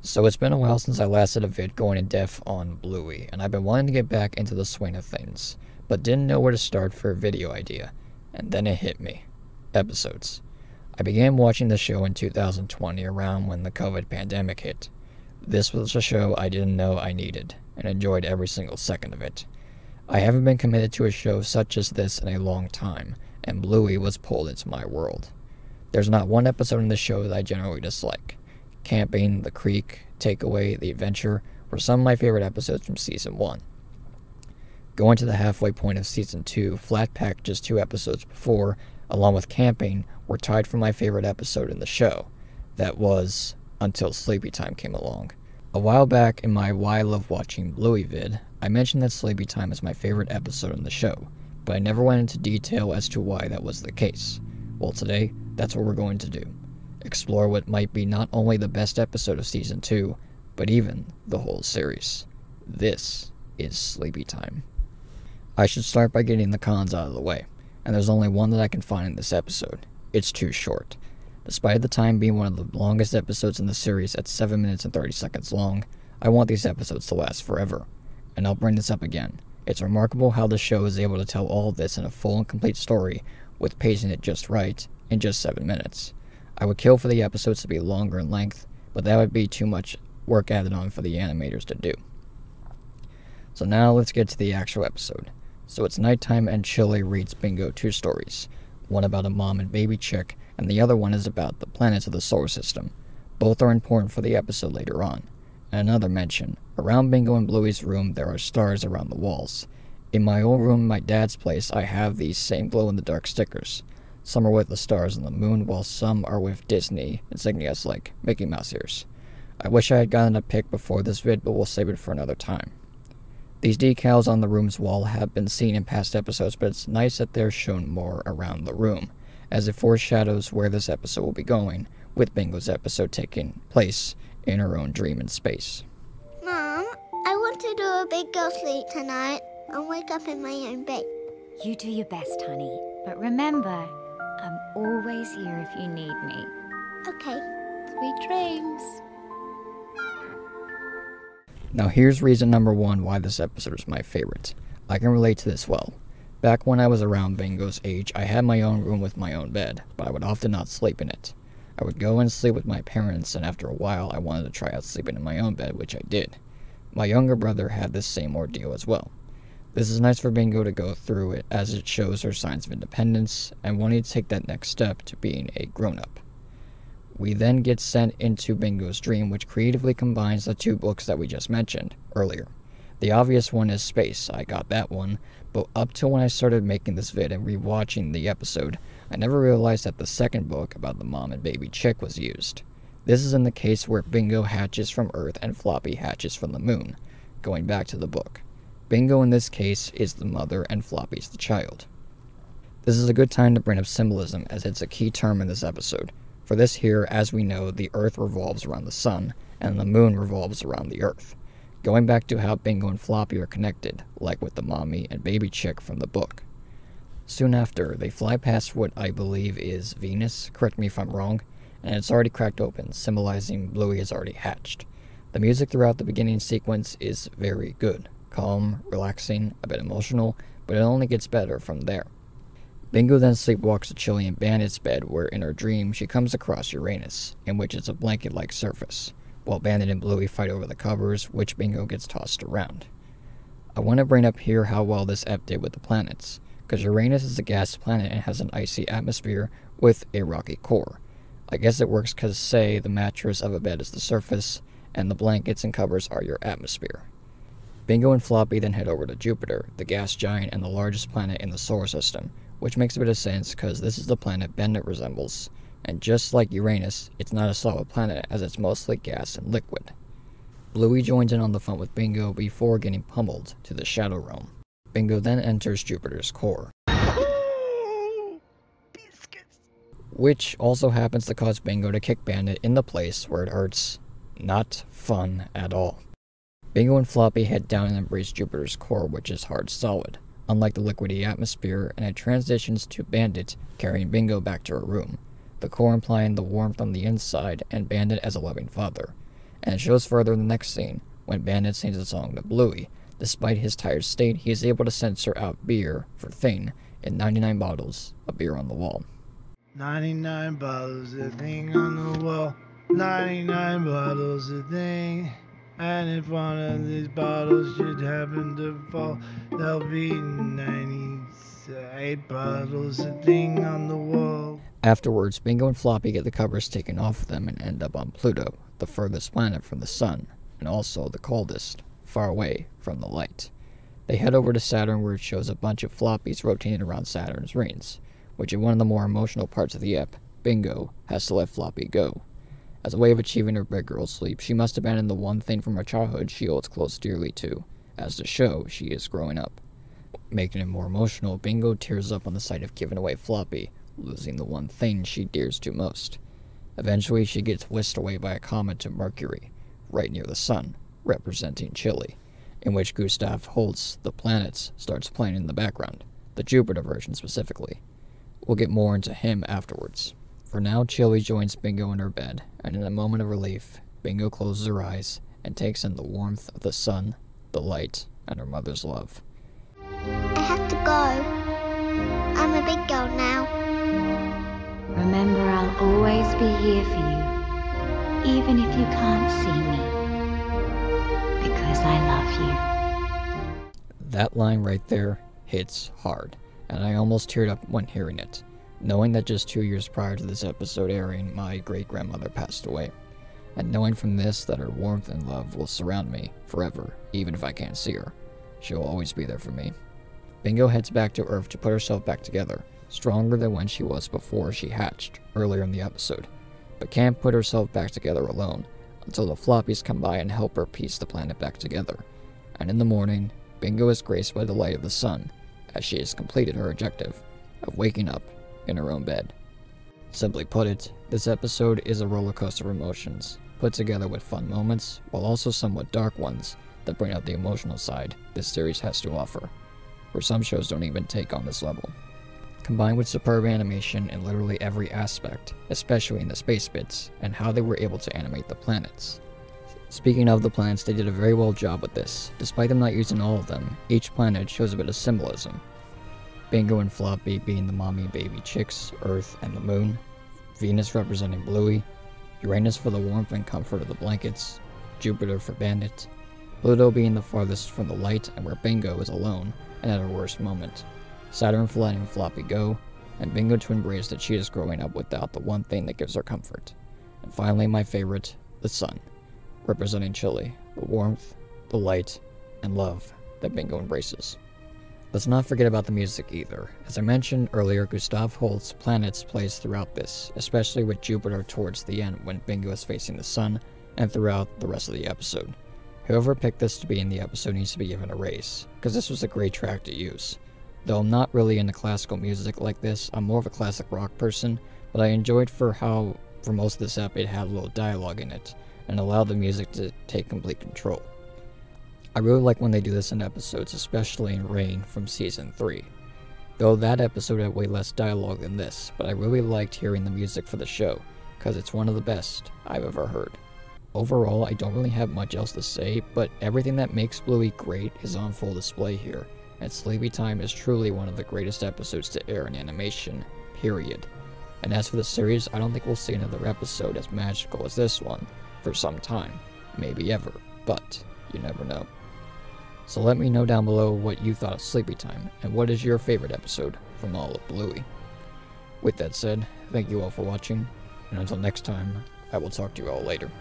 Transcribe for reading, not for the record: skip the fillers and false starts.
So it's been a while since I last did a vid going in depth on Bluey, and I've been wanting to get back into the swing of things, but didn't know where to start for a video idea, and then it hit me. Episodes. I began watching the show in 2020 around when the COVID pandemic hit. This was a show I didn't know I needed, and enjoyed every single second of it. I haven't been committed to a show such as this in a long time, and Bluey was pulled into my world. There's not one episode in the show that I generally dislike. Camping, The Creek, Takeaway, The Adventure were some of my favorite episodes from Season 1. Going to the halfway point of Season 2, Flat Pack just 2 episodes before, along with Camping, were tied for my favorite episode in the show. That was until Sleepy Time came along. A while back in my Why I Love Watching Bluey vid, I mentioned that Sleepy Time is my favorite episode in the show, but I never went into detail as to why that was the case. Well, today, that's what we're going to do. Explore what might be not only the best episode of Season 2, but even the whole series. This is Sleepy Time. I should start by getting the cons out of the way, and there's only one that I can find in this episode. It's too short. Despite the time being one of the longest episodes in the series at 7 minutes and 30 seconds long, I want these episodes to last forever. And I'll bring this up again. It's remarkable how the show is able to tell all of this in a full and complete story, with pacing it just right, in just 7 minutes. I would kill for the episodes to be longer in length, but that would be too much work added on for the animators to do. So now let's get to the actual episode. So it's nighttime and Chili reads Bingo 2 stories. One about a mom and baby chick, and the other one is about the planets of the solar system. Both are important for the episode later on. And another mention, around Bingo and Bluey's room there are stars around the walls. In my old room in my dad's place I have these same glow-in-the-dark stickers. Some are with the stars and the moon, while some are with Disney insignias like Mickey Mouse ears. I wish I had gotten a pic before this vid, but we'll save it for another time. These decals on the room's wall have been seen in past episodes, but it's nice that they're shown more around the room, as it foreshadows where this episode will be going, with Bingo's episode taking place in her own dream in space. Mom, I want to do a big girl sleep tonight and wake up in my own bed. You do your best, honey. But remember, I'm always here if you need me. Okay. Sweet dreams. Now here's reason number 1 why this episode is my favorite. I can relate to this well. Back when I was around Bingo's age, I had my own room with my own bed, but I would often not sleep in it. I would go and sleep with my parents, and after a while I wanted to try out sleeping in my own bed, which I did. My younger brother had this same ordeal as well. This is nice for Bingo to go through it, as it shows her signs of independence and wanting to take that next step to being a grown-up. We then get sent into Bingo's dream, which creatively combines the 2 books that we just mentioned earlier. The obvious one is Space. I got that one, but up till when I started making this vid and rewatching the episode, I never realized that the second book about the mom and baby chick was used. This is in the case where Bingo hatches from Earth and Floppy hatches from the moon, going back to the book. Bingo in this case is the mother and Floppy's the child. This is a good time to bring up symbolism, as it's a key term in this episode. For this here, as we know, the Earth revolves around the sun, and the moon revolves around the Earth. Going back to how Bingo and Floppy are connected, like with the mommy and baby chick from the book. Soon after, they fly past what I believe is Venus, correct me if I'm wrong, and it's already cracked open, symbolizing Bluey has already hatched. The music throughout the beginning sequence is very good. Calm, relaxing, a bit emotional, but it only gets better from there. Bingo then sleepwalks to Chili in Bandit's bed, where in her dream she comes across Uranus, in which it's a blanket-like surface, while Bandit and Bluey fight over the covers, which Bingo gets tossed around. I want to bring up here how well this ep did with the planets, because Uranus is a gas planet and has an icy atmosphere with a rocky core. I guess it works because, say, the mattress of a bed is the surface, and the blankets and covers are your atmosphere. Bingo and Floppy then head over to Jupiter, the gas giant and the largest planet in the solar system, which makes a bit of sense because this is the planet Bandit resembles, and just like Uranus, it's not a solid planet as it's mostly gas and liquid. Bluey joins in on the fun with Bingo before getting pummeled to the Shadow Realm. Bingo then enters Jupiter's core, which also happens to cause Bingo to kick Bandit in the place where it hurts. Not fun at all. Bingo and Floppy head down and embrace Jupiter's core, which is hard solid, unlike the liquidy atmosphere, and it transitions to Bandit carrying Bingo back to her room, the core implying the warmth on the inside and Bandit as a loving father. And it shows further in the next scene, when Bandit sings a song to Bluey. Despite his tired state, he is able to censor out beer for Thing in 99 bottles of beer on the wall. 99 bottles of Thing on the wall, 99 bottles of Thing. And if one of these bottles should happen to fall, there'll be 98 bottles of Thing on the wall. Afterwards, Bingo and Floppy get the covers taken off of them and end up on Pluto, the furthest planet from the sun, and also the coldest, far away from the light. They head over to Saturn, where it shows a bunch of Floppies rotating around Saturn's rings, which in one of the more emotional parts of the ep, Bingo has to let Floppy go. As a way of achieving her big girl sleep, she must abandon the one thing from her childhood she holds close dearly to, as to show she is growing up. Making it more emotional, Bingo tears up on the sight of giving away Floppy, losing the one thing she dears to most. Eventually, she gets whisked away by a comet to Mercury, right near the sun, representing Chile, in which Gustav Holst, the planets, starts playing in the background, the Jupiter version specifically. We'll get more into him afterwards. For now, Chile joins Bingo in her bed, and in a moment of relief, Bingo closes her eyes and takes in the warmth of the sun, the light, and her mother's love. I have to go. I'm a big girl now. Remember, I'll always be here for you, even if you can't see me, because I love you. That line right there hits hard, and I almost teared up when hearing it, knowing that just 2 years prior to this episode airing, my great-grandmother passed away, and knowing from this that her warmth and love will surround me forever, even if I can't see her. She'll always be there for me. Bingo heads back to Earth to put herself back together, stronger than when she was before she hatched, earlier in the episode, but can't put herself back together alone until the Floppies come by and help her piece the planet back together. And in the morning, Bingo is graced by the light of the sun, as she has completed her objective of waking up in her own bed. Simply put it, this episode is a roller coaster of emotions, put together with fun moments, while also somewhat dark ones that bring out the emotional side this series has to offer, where some shows don't even take on this level. Combined with superb animation in literally every aspect, especially in the space bits, and how they were able to animate the planets. Speaking of the planets, they did a very well job with this. Despite them not using all of them, each planet shows a bit of symbolism. Bingo and Floppy being the mommy and baby chicks, Earth and the Moon, Venus representing Bluey, Uranus for the warmth and comfort of the blankets, Jupiter for Bandit, Pluto being the farthest from the light and where Bingo is alone and at her worst moment, Saturn for letting Floppy go, and Bingo to embrace that she is growing up without the one thing that gives her comfort. And finally, my favorite, the sun, representing Chile, the warmth, the light, and love that Bingo embraces. Let's not forget about the music either. As I mentioned earlier, Gustav Holst's Planets plays throughout this, especially with Jupiter towards the end when Bingo is facing the sun, and throughout the rest of the episode. Whoever picked this to be in the episode needs to be given a raise, because this was a great track to use. Though I'm not really into classical music like this, I'm more of a classic rock person, but I enjoyed for how, for most of this ep, it had a little dialogue in it, and allowed the music to take complete control. I really like when they do this in episodes, especially in Rain from Season 3. Though that episode had way less dialogue than this, but I really liked hearing the music for the show, because it's one of the best I've ever heard. Overall, I don't really have much else to say, but everything that makes Bluey great is on full display here, and Sleepy Time is truly one of the greatest episodes to air in animation, period. And as for the series, I don't think we'll see another episode as magical as this one for some time, maybe ever, but you never know. So let me know down below what you thought of Sleepy Time, and what is your favorite episode from all of Bluey. With that said, thank you all for watching, and until next time, I will talk to you all later.